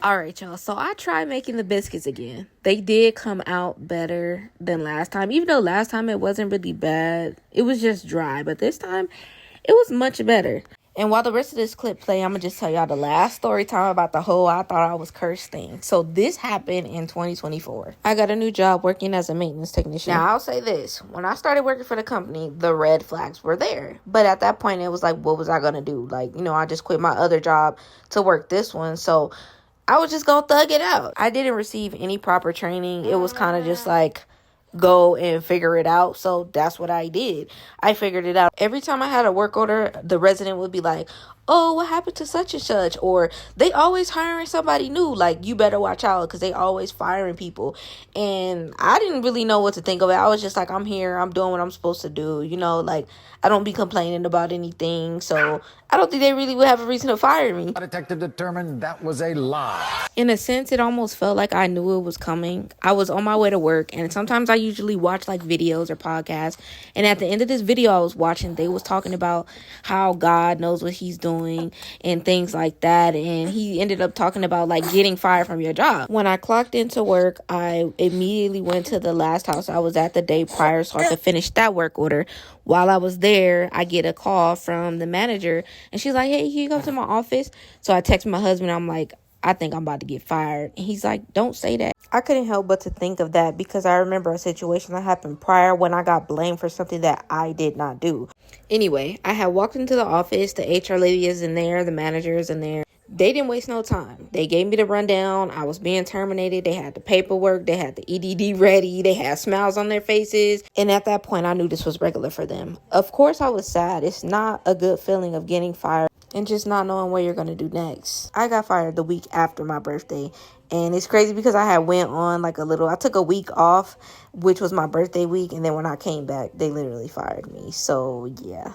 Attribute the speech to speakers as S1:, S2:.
S1: All right, y'all. So I tried making the biscuits again. They did come out better than last time. Even though last time it wasn't really bad. It was just dry. But this time, it was much better. And while the rest of this clip play, I'm going to just tell y'all the last story time about the whole I thought I was cursed thing. So this happened in 2024. I got a new job working as a maintenance technician. Now, I'll say this. When I started working for the company, the red flags were there. But at that point, it was like, what was I going to do? Like, I just quit my other job to work this one. So I was just going to thug it out. I didn't receive any proper training. It was kind of just like, go and figure it out. So that's what I did. I figured it out. Every time I had a work order, the resident would be like, oh, what happened to such and such? Or they always hiring somebody new. Like, you better watch out because they always firing people. And I didn't really know what to think of it. I was just like, I'm here. I'm doing what I'm supposed to do. Like, I don't be complaining about anything. So I don't think they really would have a reason to fire me.
S2: A detective determined that was a lie.
S1: In a sense, it almost felt like I knew it was coming. I was on my way to work, and sometimes I usually watch like videos or podcasts. And at the end of this video I was watching, they was talking about how God knows what he's doing and things like that. And he ended up talking about like getting fired from your job. When I clocked into work, I immediately went to the last house I was at the day prior so I could finish that work order. While I was there, I get a call from the manager, and she's like, hey, can you come to my office? So I text my husband. I'm like, I think I'm about to get fired. And he's like, don't say that. I couldn't help but to think of that because I remember a situation that happened prior when I got blamed for something that I did not do. Anyway, I had walked into the office. The HR lady is in there. The manager is in there. They didn't waste no time. They gave me the rundown. I was being terminated. They had the paperwork. They had the EDD ready. They had smiles on their faces. And at that point, I knew this was regular for them. Of course, I was sad. It's not a good feeling of getting fired and just not knowing what you're going to do next. I got fired the week after my birthday. And it's crazy because I had went on like I took a week off, which was my birthday week. And then when I came back, they literally fired me. So, yeah.